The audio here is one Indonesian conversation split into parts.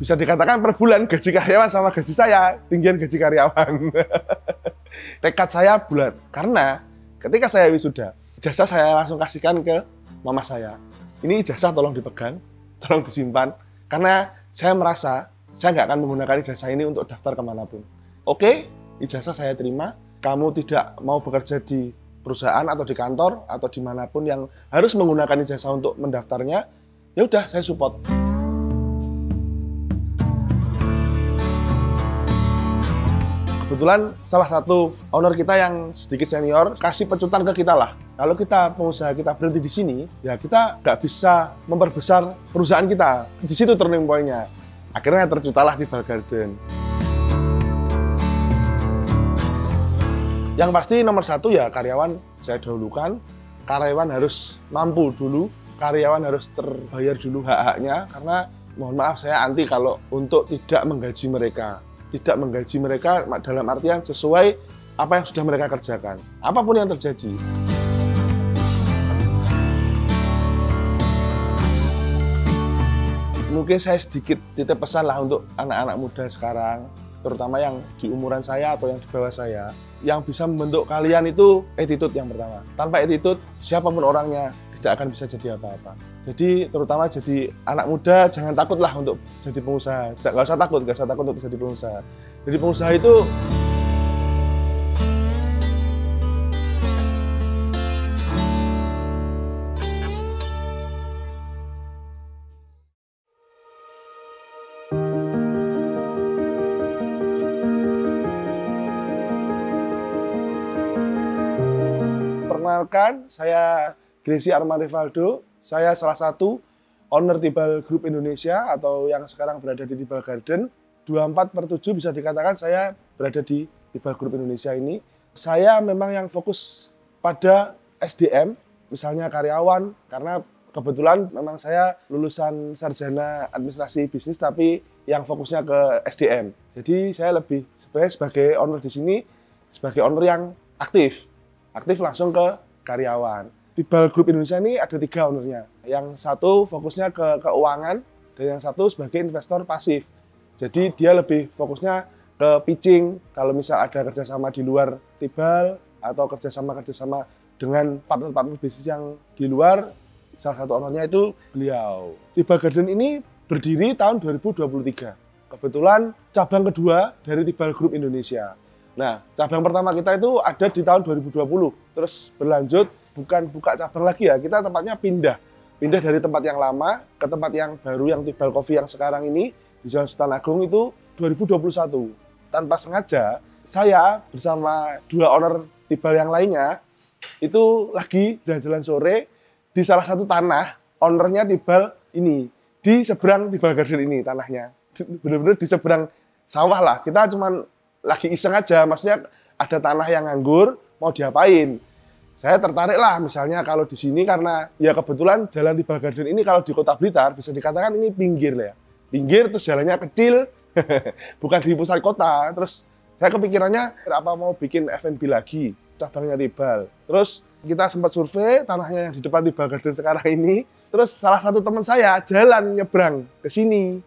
bisa dikatakan per bulan gaji karyawan sama gaji saya, tinggian gaji karyawan. Tekad saya bulat, karena ketika saya wisuda, ijazah saya langsung kasihkan ke mama saya. Ini ijazah tolong dipegang, tolong disimpan, karena saya merasa saya nggak akan menggunakan ijazah ini untuk daftar kemanapun. Oke, ijazah saya terima, kamu tidak mau bekerja di perusahaan atau di kantor atau dimanapun yang harus menggunakan ijazah untuk mendaftarnya, ya udah saya support. Kebetulan salah satu owner kita yang sedikit senior kasih pecutan ke kita lah. Kalau kita pengusaha kita berhenti di sini, ya kita nggak bisa memperbesar perusahaan kita. Di situ turning point-nya. Akhirnya terciptalah Tibal Garden. Yang pasti nomor satu ya karyawan saya dahulukan. Karyawan harus mampu dulu, karyawan harus terbayar dulu hak-haknya. Karena mohon maaf saya anti kalau untuk tidak menggaji mereka. Tidak menggaji mereka dalam artian sesuai apa yang sudah mereka kerjakan. Apapun yang terjadi. Mungkin saya sedikit titip pesan lah untuk anak-anak muda sekarang, terutama yang di umuran saya atau yang di bawah saya. Yang bisa membentuk kalian itu attitude yang pertama. Tanpa attitude, siapapun orangnya tidak akan bisa jadi apa-apa. Jadi terutama jadi anak muda jangan takutlah untuk jadi pengusaha. Nggak usah takut untuk jadi pengusaha. Jadi pengusaha itu perkenalkan, saya Gresi Arman Rivaldo. Saya salah satu owner Tibal Group Indonesia atau yang sekarang berada di Tibal Garden. 24/7 bisa dikatakan saya berada di Tibal Group Indonesia ini. Saya memang yang fokus pada SDM, misalnya karyawan, karena kebetulan memang saya lulusan sarjana administrasi bisnis tapi yang fokusnya ke SDM. Jadi saya lebih sebenarnya sebagai owner di sini, sebagai owner yang aktif langsung ke karyawan. Tibal Group Indonesia ini ada 3 ownernya. Yang satu fokusnya ke keuangan dan yang satu sebagai investor pasif. Jadi dia lebih fokusnya ke pitching. Kalau misal ada kerjasama di luar Tibal atau kerjasama dengan partner-partner bisnis yang di luar, salah satu ownernya itu beliau. Tibal Garden ini berdiri tahun 2023. Kebetulan cabang kedua dari Tibal Group Indonesia. Nah, cabang pertama kita itu ada di tahun 2020. Terus berlanjut, bukan buka cabang lagi ya, kita tempatnya pindah dari tempat yang lama ke tempat yang baru yang Tibal Coffee yang sekarang ini di Jalan Sultan Agung itu 2021. Tanpa sengaja saya bersama 2 owner Tibal yang lainnya itu lagi jalan-jalan sore di salah satu tanah ownernya Tibal ini di seberang Tibal Garden ini tanahnya benar-benar di seberang sawah lah. Kita cuman lagi iseng aja, maksudnya ada tanah yang nganggur mau diapain. Saya tertarik lah misalnya kalau di sini karena ya kebetulan jalan Tibal Garden ini kalau di Kota Blitar bisa dikatakan ini pinggir lah ya. Pinggir terus jalannya kecil, bukan di pusat kota. Terus saya kepikirannya apa mau bikin F&B lagi, cabangnya Tibal. Terus kita sempat survei tanahnya yang di depan Tibal Garden sekarang ini. Terus salah satu teman saya jalan nyebrang ke sini.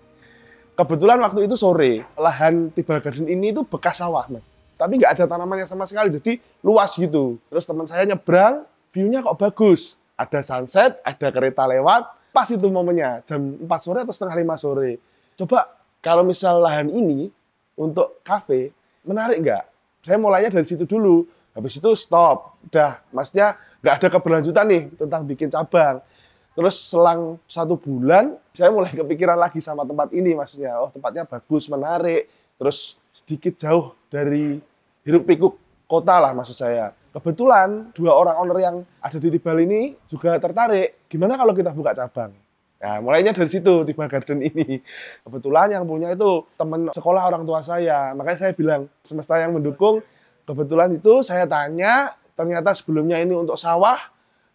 Kebetulan waktu itu sore, lahan Tibal Garden ini itu bekas sawah, Mas. Tapi nggak ada tanamannya sama sekali, jadi luas gitu. Terus teman saya nyebrang, view-nya kok bagus. Ada sunset, ada kereta lewat, pas itu momennya, jam 4 sore atau setengah 5 sore. Coba kalau misal lahan ini untuk kafe, menarik nggak? Saya mulainya dari situ dulu, habis itu stop. Udah, maksudnya nggak ada keberlanjutan nih tentang bikin cabang. Terus selang 1 bulan, saya mulai kepikiran lagi sama tempat ini, maksudnya. Oh, tempatnya bagus, menarik. Terus sedikit jauh dari hiruk-pikuk kota lah, maksud saya. Kebetulan 2 orang owner yang ada di Tibal ini juga tertarik. Gimana kalau kita buka cabang? Nah, mulainya dari situ, Tibal Garden ini. Kebetulan yang punya itu teman sekolah orang tua saya. Makanya saya bilang, semesta yang mendukung. Kebetulan itu saya tanya, ternyata sebelumnya ini untuk sawah.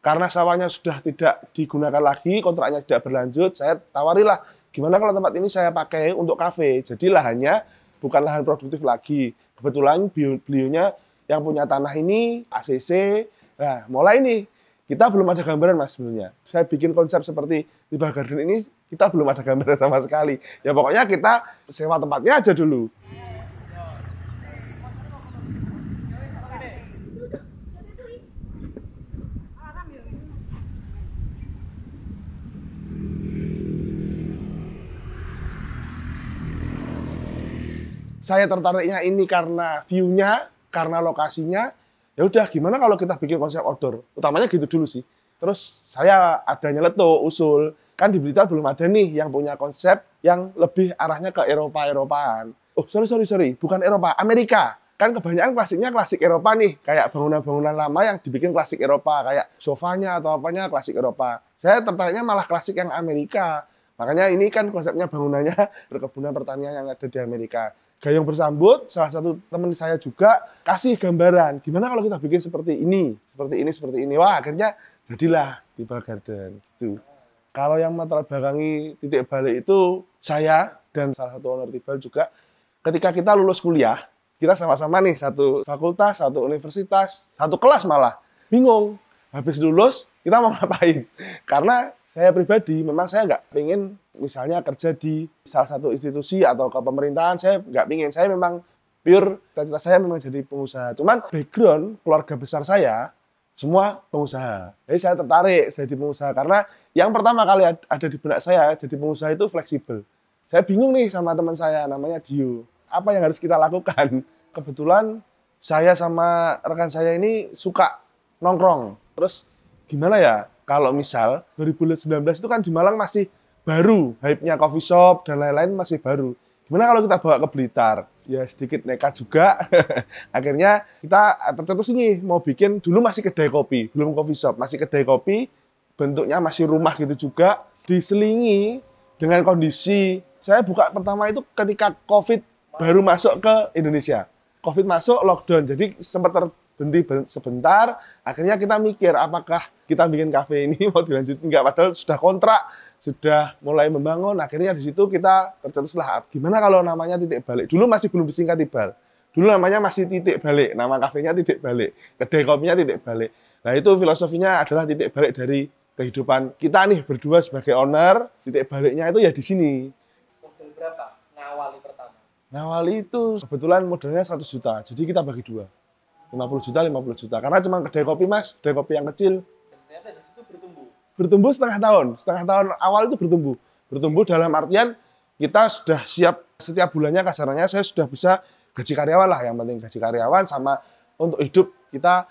Karena sawahnya sudah tidak digunakan lagi, kontraknya tidak berlanjut, saya tawarilah, gimana kalau tempat ini saya pakai untuk kafe. Jadi lahannya bukan lahan produktif lagi. Kebetulan beliaunya yang punya tanah ini, ACC, nah mulai nih, kita belum ada gambaran Mas sebenarnya. Saya bikin konsep seperti Tibal Garden ini, kita belum ada gambaran sama sekali. Ya pokoknya kita sewa tempatnya aja dulu. Saya tertariknya ini karena view-nya, karena lokasinya. Ya udah, gimana kalau kita bikin konsep outdoor? Utamanya gitu dulu sih. Terus saya ada nyeletuk, usul. Kan di Blitar belum ada nih yang punya konsep yang lebih arahnya ke Eropa-Eropaan. Oh, sorry. Bukan Eropa, Amerika. Kan kebanyakan klasiknya klasik Eropa nih. Kayak bangunan-bangunan lama yang dibikin klasik Eropa. Kayak sofanya atau apanya klasik Eropa. Saya tertariknya malah klasik yang Amerika. Makanya ini kan konsepnya bangunannya perkebunan pertanian yang ada di Amerika. Gayung Bersambut, salah satu teman saya juga kasih gambaran. Gimana kalau kita bikin seperti ini, seperti ini. Wah, akhirnya jadilah Tibal Garden. Gitu. Kalau yang latar belakangi titik balik itu saya dan salah satu owner Tibal juga. Ketika kita lulus kuliah, kita sama-sama nih satu fakultas, satu universitas, satu kelas malah. Bingung. Habis lulus, kita mau ngapain? Karena saya pribadi, memang saya nggak pengen misalnya kerja di salah satu institusi atau ke pemerintahan, saya nggak pengen. Saya memang pure, cita-cita saya memang jadi pengusaha. Cuman background keluarga besar saya, semua pengusaha. Jadi saya tertarik jadi pengusaha, karena yang pertama kali ada di benak saya, jadi pengusaha itu fleksibel. Saya bingung nih sama teman saya, namanya Dio. Apa yang harus kita lakukan? Kebetulan saya sama rekan saya ini suka nongkrong. Terus gimana ya kalau misal 2019 itu kan di Malang masih baru, hype-nya coffee shop dan lain-lain masih baru. Gimana kalau kita bawa ke Blitar? Ya sedikit nekat juga. Akhirnya kita tercetus nih mau bikin, dulu masih kedai kopi, belum coffee shop, masih kedai kopi, bentuknya masih rumah gitu juga, diselingi dengan kondisi, saya buka pertama itu ketika COVID baru masuk ke Indonesia. COVID masuk, lockdown, jadi sempat berhenti sebentar, akhirnya kita mikir apakah kita bikin kafe ini mau dilanjutin enggak, padahal sudah kontrak, sudah mulai membangun. Akhirnya di situ kita tercetuslah, gimana kalau namanya Titik Balik. Dulu masih belum disingkat Tibal, dulu namanya masih Titik Balik, nama kafenya Titik Balik, kedai kopinya Titik Balik. Nah itu filosofinya adalah titik balik dari kehidupan kita nih berdua sebagai owner. Titik baliknya itu ya di sini. Modal berapa ngawali pertama? Ngawali itu kebetulan modalnya 100 juta, jadi kita bagi dua. 50 juta, 50 juta. Karena cuma kedai kopi Mas, kedai kopi yang kecil. Dan ternyata di situ bertumbuh. Bertumbuh setengah tahun awal itu bertumbuh. Bertumbuh dalam artian kita sudah siap setiap bulannya, kasarnya saya sudah bisa gaji karyawan lah. Yang penting gaji karyawan sama untuk hidup kita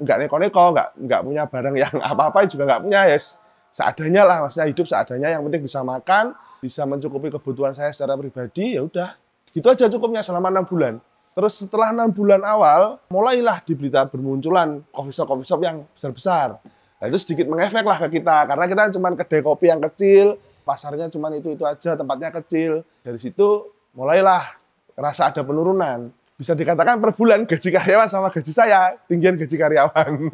nggak neko-neko, nggak punya barang yang apa-apa juga nggak punya, yes. Seadanya lah, maksudnya hidup seadanya. Yang penting bisa makan, bisa mencukupi kebutuhan saya secara pribadi, ya udah. Gitu aja cukupnya selama 6 bulan. Terus setelah 6 bulan awal, mulailah di Blitar bermunculan coffee shop yang besar-besar. Nah itu sedikit mengefek lah ke kita, karena kita cuma kedai kopi yang kecil, pasarnya cuma itu aja, tempatnya kecil. Dari situ mulailah rasa ada penurunan. Bisa dikatakan per bulan gaji karyawan sama gaji saya, tinggian gaji karyawan.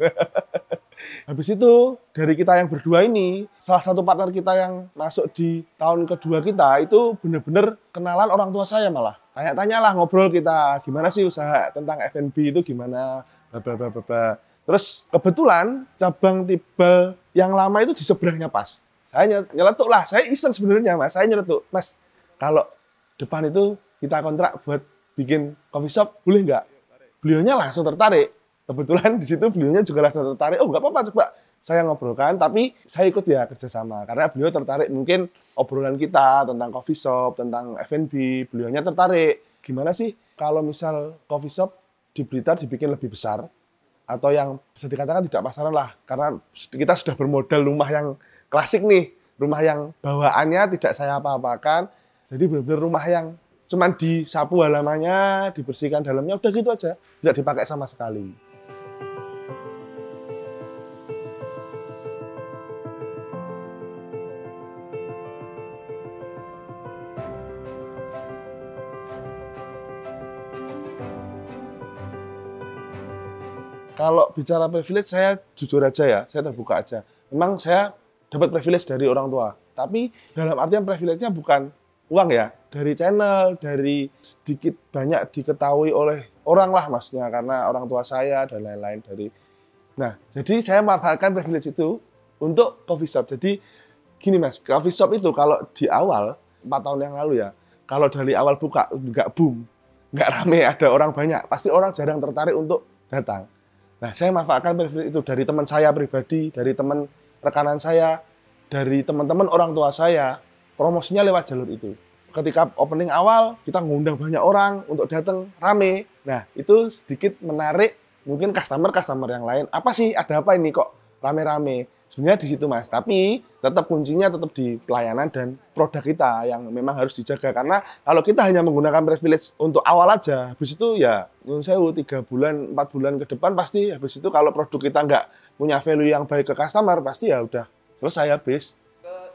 Habis itu, dari kita yang berdua ini, salah satu partner kita yang masuk di tahun kedua kita, itu benar-benar kenalan orang tua saya malah. Tanya-tanya lah, ngobrol kita, gimana sih usaha tentang F&B itu gimana, bla bla bla bla. Terus kebetulan cabang Tibal yang lama itu di seberangnya pas. Saya nyeletuk lah, saya iseng sebenarnya Mas, saya nyeletuk, Mas, kalau depan itu kita kontrak buat bikin coffee shop, boleh nggak? Beliaunya langsung tertarik. Kebetulan di situ beliaunya juga langsung tertarik. Oh nggak apa-apa, coba saya ngobrolkan, tapi saya ikut ya kerjasama. Karena beliau tertarik mungkin obrolan kita tentang coffee shop, tentang F&B. Beliaunya tertarik. Gimana sih kalau misal coffee shop di Blitar dibikin lebih besar? Atau yang bisa dikatakan tidak pasaran lah. Karena kita sudah bermodal rumah yang klasik nih. Rumah yang bawaannya tidak saya apa-apakan. Jadi benar-benar rumah yang cuman disapu halamannya, dibersihkan dalamnya, udah gitu aja. Tidak dipakai sama sekali. Kalau bicara privilege, saya jujur aja ya, saya terbuka aja. Memang saya dapat privilege dari orang tua. Tapi dalam artian privilege-nya bukan uang ya. Dari channel, dari sedikit banyak diketahui oleh orang lah maksudnya. Karena orang tua saya dan lain-lain. Nah, jadi saya memanfaatkan privilege itu untuk coffee shop. Jadi gini Mas, coffee shop itu kalau di awal 4 tahun yang lalu ya, kalau dari awal buka nggak boom, nggak rame, ada orang banyak, pasti orang jarang tertarik untuk datang. Nah, saya manfaatkan privilege itu dari teman saya pribadi, dari teman rekanan saya, dari teman-teman orang tua saya, promosinya lewat jalur itu. Ketika opening awal, kita ngundang banyak orang untuk datang rame. Nah, itu sedikit menarik mungkin customer yang lain. Apa sih, ada apa ini kok rame-rame? Sebenarnya di situ Mas, tapi tetap kuncinya tetap di pelayanan dan produk kita yang memang harus dijaga. Karena kalau kita hanya menggunakan privilege untuk awal aja, habis itu ya nyun sewu 3 bulan, 4 bulan ke depan pasti habis itu kalau produk kita nggak punya value yang baik ke customer, pasti ya udah selesai habis.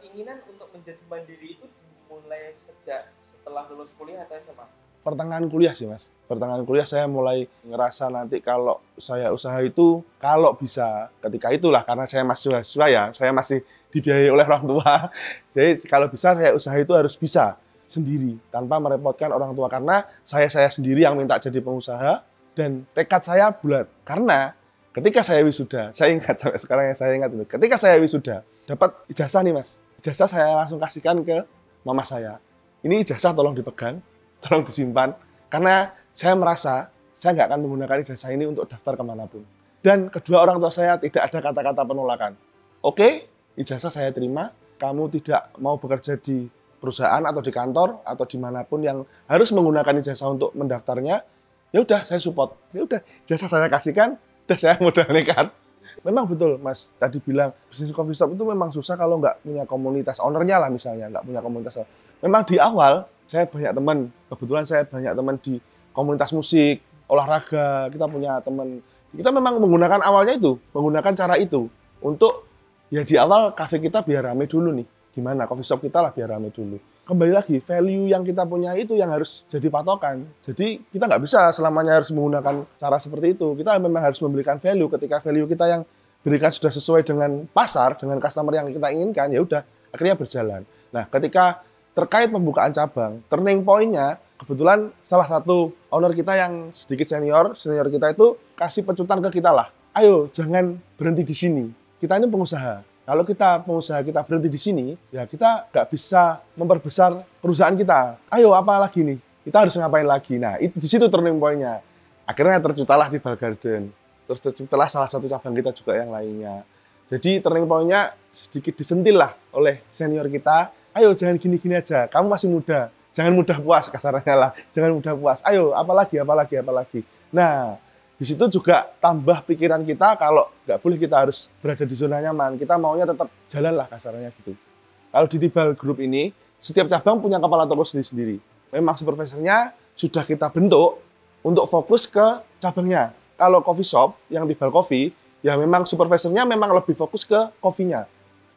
Keinginan untuk menjadi mandiri itu dimulai sejak setelah lulus kuliah atau SMA? Pertengahan kuliah sih Mas. Pertengahan kuliah saya mulai ngerasa nanti kalau saya usaha itu, kalau bisa ketika itulah, karena saya masih mahasiswa ya, saya masih dibiayai oleh orang tua. Jadi kalau bisa saya usaha itu harus bisa sendiri, tanpa merepotkan orang tua. Karena saya sendiri yang minta jadi pengusaha, dan tekad saya bulat. Karena ketika saya wisuda, saya ingat sampai sekarang yang saya ingat itu, ketika saya wisuda, dapat ijazah nih Mas. Ijazah saya langsung kasihkan ke mama saya. Ini ijazah tolong dipegang, tolong disimpan, karena saya merasa saya nggak akan menggunakan ijazah ini untuk daftar kemanapun. Dan kedua orang tua saya tidak ada kata-kata penolakan. Oke, ijazah saya terima, kamu tidak mau bekerja di perusahaan atau di kantor atau dimanapun yang harus menggunakan ijazah untuk mendaftarnya, ya udah saya support. Ya udah, ijazah saya kasihkan, udah saya modal nekat. Memang betul Mas, tadi bilang bisnis coffee shop itu memang susah kalau nggak punya komunitas, ownernya lah misalnya, nggak punya komunitas. Memang di awal, saya banyak teman, kebetulan saya banyak teman di komunitas musik, olahraga, kita punya teman. Kita memang menggunakan awalnya itu, menggunakan cara itu. Untuk, ya di awal kafe kita biar rame dulu nih. Gimana, coffee shop kita lah biar rame dulu. Kembali lagi, value yang kita punya itu yang harus jadi patokan. Jadi kita nggak bisa selamanya harus menggunakan cara seperti itu. Kita memang harus memberikan value. Ketika value kita yang berikan sudah sesuai dengan pasar, dengan customer yang kita inginkan, ya udah akhirnya berjalan. Nah, ketika terkait pembukaan cabang, turning point-nya kebetulan salah satu owner kita yang sedikit senior kita itu kasih pecutan ke kita lah. Ayo, jangan berhenti di sini. Kita ini pengusaha. Kalau kita pengusaha kita berhenti di sini, ya kita nggak bisa memperbesar perusahaan kita. Ayo, apa lagi nih? Kita harus ngapain lagi? Nah, itu di situ turning point-nya. Akhirnya terciptalah Tibal Garden. Terus terciptalah salah satu cabang kita juga yang lainnya. Jadi turning point-nya sedikit disentil lah oleh senior kita. Ayo, jangan gini-gini aja. Kamu masih muda. Jangan mudah puas, kasarnya lah. Jangan mudah puas. Ayo, apalagi. Nah, di situ juga tambah pikiran kita kalau nggak boleh kita harus berada di zona nyaman. Kita maunya tetap jalan lah, kasarnya gitu. Kalau di Tibal Group ini, setiap cabang punya kepala toko sendiri-sendiri. Memang supervisornya sudah kita bentuk untuk fokus ke cabangnya. Kalau coffee shop, yang Tibal Coffee, ya memang supervisornya memang lebih fokus ke kopinya.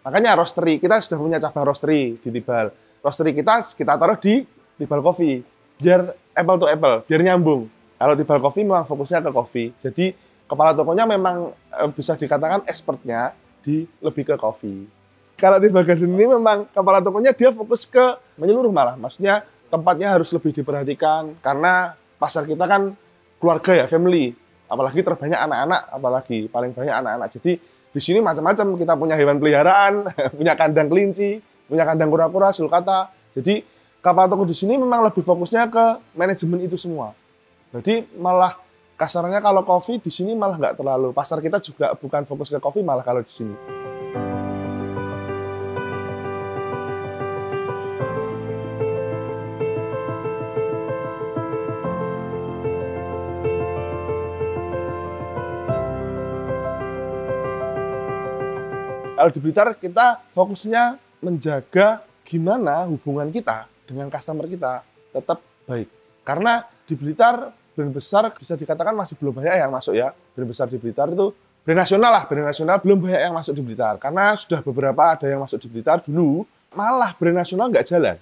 Makanya roastery, kita sudah punya cabang roastery di Tibal. Roastery kita taruh di Tibal Coffee. Biar apple to apple, biar nyambung. Kalau Tibal Coffee memang fokusnya ke kopi. Jadi kepala tokonya memang bisa dikatakan expertnya lebih ke kopi. Kalau Tibal Garden ini memang kepala tokonya dia fokus ke menyeluruh malah. Maksudnya tempatnya harus lebih diperhatikan. Karena pasar kita kan keluarga ya, family. Apalagi terbanyak anak-anak, apalagi paling banyak anak-anak. Jadi di sini macam-macam, kita punya hewan peliharaan, punya kandang kelinci, punya kandang kura-kura, sulcata. Jadi kepala toko di sini memang lebih fokusnya ke manajemen itu semua. Jadi malah kasarnya kalau kopi di sini malah nggak terlalu. Pasar kita juga bukan fokus ke kopi malah kalau di sini. Kalau di Blitar kita fokusnya menjaga gimana hubungan kita dengan customer kita tetap baik. Karena di Blitar brand besar bisa dikatakan masih belum banyak yang masuk ya. Brand besar di Blitar itu brand nasional belum banyak yang masuk di Blitar. Karena sudah beberapa ada yang masuk di Blitar dulu, malah brand nasional nggak jalan.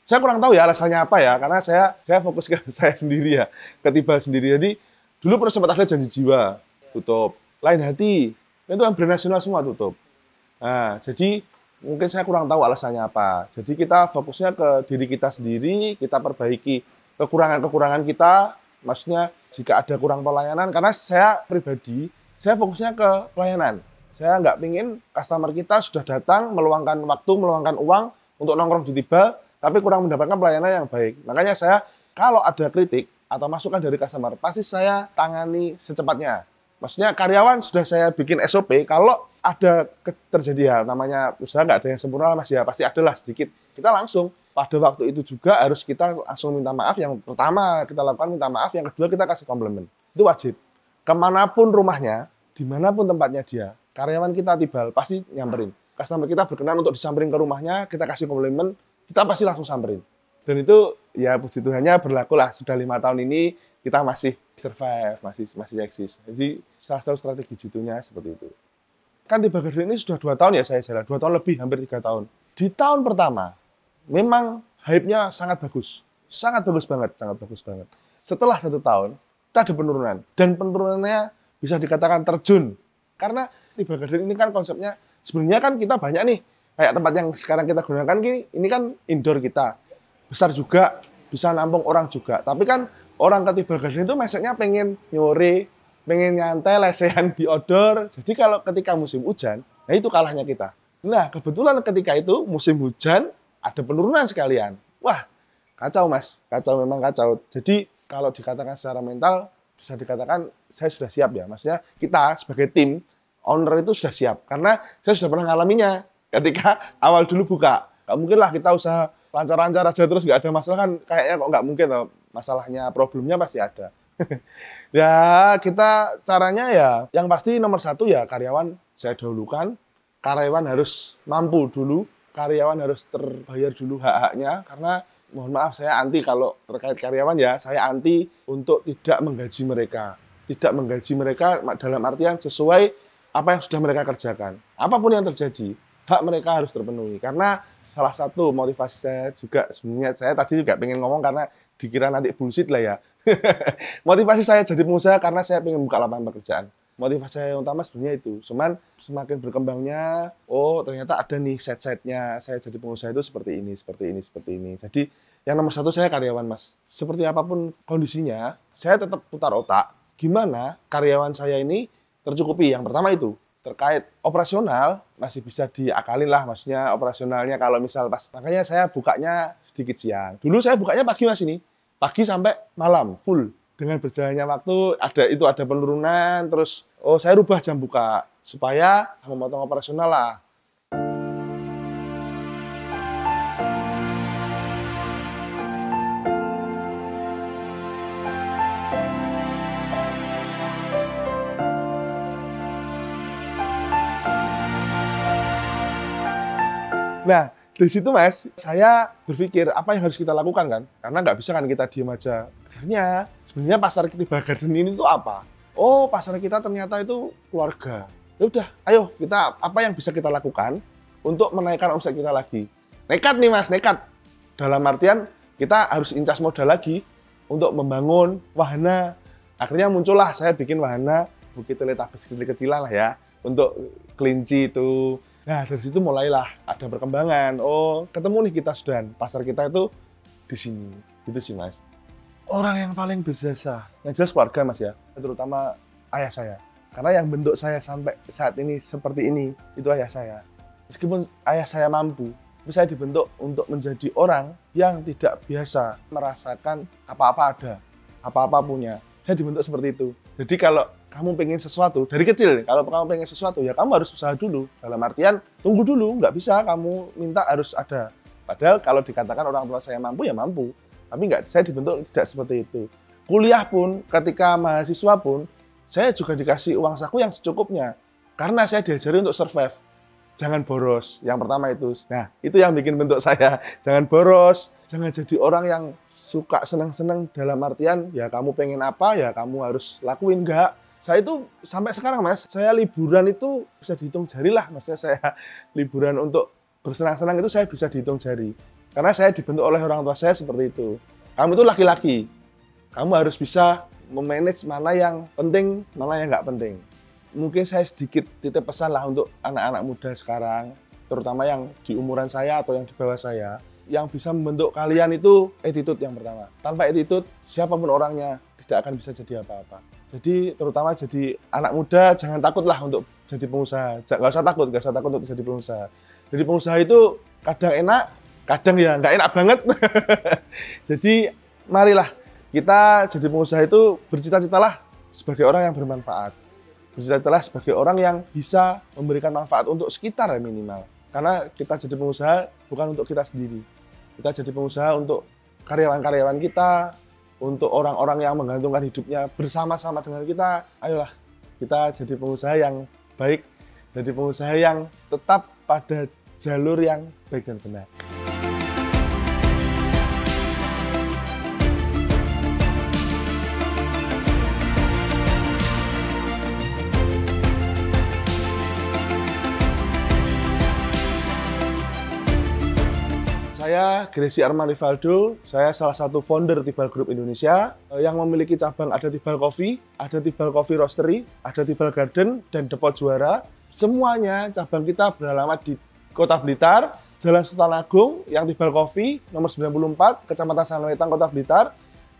Saya kurang tahu ya alasannya apa ya, karena saya fokus ke saya sendiri ya, ke Tibal sendiri. Jadi dulu pernah sempat ada Janji Jiwa, tutup. Lain Hati, itu kan brand nasional semua tutup. Nah, jadi mungkin saya kurang tahu alasannya apa. Jadi kita fokusnya ke diri kita sendiri, kita perbaiki kekurangan-kekurangan kita. Maksudnya jika ada kurang pelayanan, karena saya pribadi Saya fokusnya ke pelayanan. Saya nggak pingin customer kita sudah datang, meluangkan waktu, meluangkan uang untuk nongkrong di Tibal, tapi kurang mendapatkan pelayanan yang baik. Makanya saya, kalau ada kritik atau masukan dari customer, pasti saya tangani secepatnya. Maksudnya karyawan sudah saya bikin SOP, kalau ada terjadi hal, namanya usaha nggak ada yang sempurna Mas ya, pasti adalah sedikit. Kita langsung, pada waktu itu juga harus kita langsung minta maaf. Yang pertama kita lakukan minta maaf, yang kedua kita kasih komplimen. Itu wajib. Kemanapun rumahnya, dimanapun tempatnya dia, karyawan kita Tibal pasti nyamperin. Customer kita berkenan untuk disamperin ke rumahnya, kita kasih komplimen, kita pasti langsung samperin. Dan itu ya puji Tuhannya berlaku lah, sudah 5 tahun ini kita masih survive, masih eksis. Jadi salah satu strategi jitunya seperti itu. Kan Tibal Garden ini sudah 2 tahun ya saya jalan, 2 tahun lebih, hampir 3 tahun. Di tahun pertama, memang hype-nya sangat bagus. Sangat bagus banget, sangat bagus banget. Setelah 1 tahun, kita ada penurunan. Dan penurunannya bisa dikatakan terjun. Karena Tibal Garden ini kan konsepnya, sebenarnya kan kita banyak nih, kayak tempat yang sekarang kita gunakan ini kan indoor kita. Besar juga, bisa nampung orang juga. Tapi kan orang ke Tibal Garden itu mindset-nya pengen nyore, pengen nyantai, lesehan di outdoor. Jadi kalau ketika musim hujan, nah itu kalahnya kita. Nah, kebetulan ketika itu musim hujan, ada penurunan sekalian. Wah, kacau Mas, kacau, memang kacau. Jadi kalau dikatakan secara mental, bisa dikatakan saya sudah siap ya. Maksudnya kita sebagai tim, owner itu sudah siap. Karena saya sudah pernah ngalaminya ketika awal dulu buka. Nggak mungkin lah kita usaha lancar-lancar aja terus nggak ada masalah, kan kayaknya kok nggak mungkin loh. Masalahnya, problemnya pasti ada. Ya, kita caranya ya, yang pasti nomor 1 ya karyawan saya dahulukan. Karyawan harus mampu dulu, karyawan harus terbayar dulu hak-haknya, karena mohon maaf saya anti kalau terkait karyawan ya, saya anti untuk tidak menggaji mereka. Tidak menggaji mereka dalam artian sesuai apa yang sudah mereka kerjakan. Apapun yang terjadi, hak mereka harus terpenuhi. Karena salah satu motivasi saya juga, sebenarnya saya tadi juga pengen ngomong karena dikira nanti bullshit lah ya. Motivasi saya jadi pengusaha karena saya pengen buka lapangan pekerjaan. Motivasi saya yang utama sebenarnya itu. Cuman semakin berkembangnya, oh ternyata ada nih set-setnya. Saya jadi pengusaha itu seperti ini, seperti ini, seperti ini. Jadi yang nomor 1 saya karyawan Mas. Seperti apapun kondisinya, saya tetap putar otak. Gimana karyawan saya ini tercukupi? Yang pertama itu. Terkait operasional, masih bisa diakalin lah. Maksudnya operasionalnya kalau misal pas. Makanya saya bukanya sedikit siang. Dulu saya bukanya pagi Mas ini. Pagi sampai malam, full. Dengan berjalannya waktu, ada penurunan, terus saya rubah jam buka supaya memotong operasional lah. Nah, dari situ Mas, saya berpikir apa yang harus kita lakukan kan? Karena nggak bisa kan kita diem aja. Akhirnya, sebenarnya pasar Tibal Garden ini tuh apa? Oh, pasar kita ternyata itu keluarga. Ya udah, ayo kita apa yang bisa kita lakukan untuk menaikkan omset kita lagi. Nekat nih Mas, nekat. Dalam artian kita harus incas modal lagi untuk membangun wahana. Akhirnya muncullah saya bikin wahana bukit teletabis kecil-kecilan lah ya untuk kelinci itu. Nah, dari situ mulailah ada perkembangan. Oh, ketemu nih kita sudah. Pasar kita itu di sini. Gitu sih, Mas. Orang yang paling berjasa, yang jelas keluarga, Mas ya. Terutama ayah saya. Karena yang bentuk saya sampai saat ini seperti ini, itu ayah saya. Meskipun ayah saya mampu, tapi saya dibentuk untuk menjadi orang yang tidak biasa merasakan apa-apa ada, apa-apa punya. Saya dibentuk seperti itu. Jadi kalau kamu pengen sesuatu, dari kecil, kalau kamu pengen sesuatu, ya kamu harus usaha dulu. Dalam artian, tunggu dulu, nggak bisa kamu minta harus ada. Padahal kalau dikatakan orang tua saya mampu, ya mampu. Tapi nggak, saya dibentuk tidak seperti itu. Kuliah pun, ketika mahasiswa pun, saya juga dikasih uang saku yang secukupnya. Karena saya diajari untuk survive. Jangan boros, yang pertama itu. Nah, itu yang bikin bentuk saya. Jangan boros, jangan jadi orang yang suka senang-senang dalam artian, ya kamu pengen apa, ya kamu harus lakuin, nggak. Saya itu sampai sekarang Mas, saya liburan itu bisa dihitung jari lah. Maksudnya saya liburan untuk bersenang-senang itu saya bisa dihitung jari. Karena saya dibentuk oleh orang tua saya seperti itu. Kamu itu laki-laki, kamu harus bisa memanage mana yang penting, mana yang nggak penting. Mungkin saya sedikit titip pesan lah untuk anak-anak muda sekarang, terutama yang di umuran saya atau yang di bawah saya. Yang bisa membentuk kalian itu attitude yang pertama. Tanpa attitude, siapapun orangnya, tidak akan bisa jadi apa-apa. Jadi terutama jadi anak muda jangan takutlah untuk jadi pengusaha. Nggak usah takut untuk jadi pengusaha. Jadi pengusaha itu kadang enak, kadang ya nggak enak banget. Jadi marilah kita jadi pengusaha itu bercita-citalah sebagai orang yang bermanfaat. Bercita-citalah sebagai orang yang bisa memberikan manfaat untuk sekitar minimal. Karena kita jadi pengusaha bukan untuk kita sendiri. Kita jadi pengusaha untuk karyawan-karyawan kita, untuk orang-orang yang menggantungkan hidupnya bersama-sama dengan kita. Ayolah, kita jadi pengusaha yang baik, jadi pengusaha yang tetap pada jalur yang baik dan benar. Saya Gresi Arman Rivaldo, saya salah satu founder Tibal Group Indonesia yang memiliki cabang ada Tibal Coffee, ada Tibal Coffee Roastery, ada Tibal Garden, dan Depot Juara. Semuanya cabang kita beralamat di Kota Blitar, Jalan Sultan Agung, yang Tibal Coffee, nomor 94, Kecamatan Sanwetan, Kota Blitar.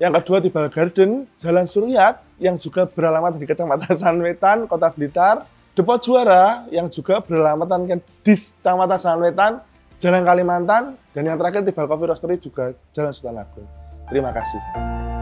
Yang kedua Tibal Garden, Jalan Suryat, yang juga beralamat di Kecamatan Sanwetan, Kota Blitar. Depot Juara, yang juga beralamat di Kecamatan Sanwetan, Jalan Kalimantan, dan yang terakhir Tibal Coffee Roastery juga Jalan Sultan Agung. Terima kasih.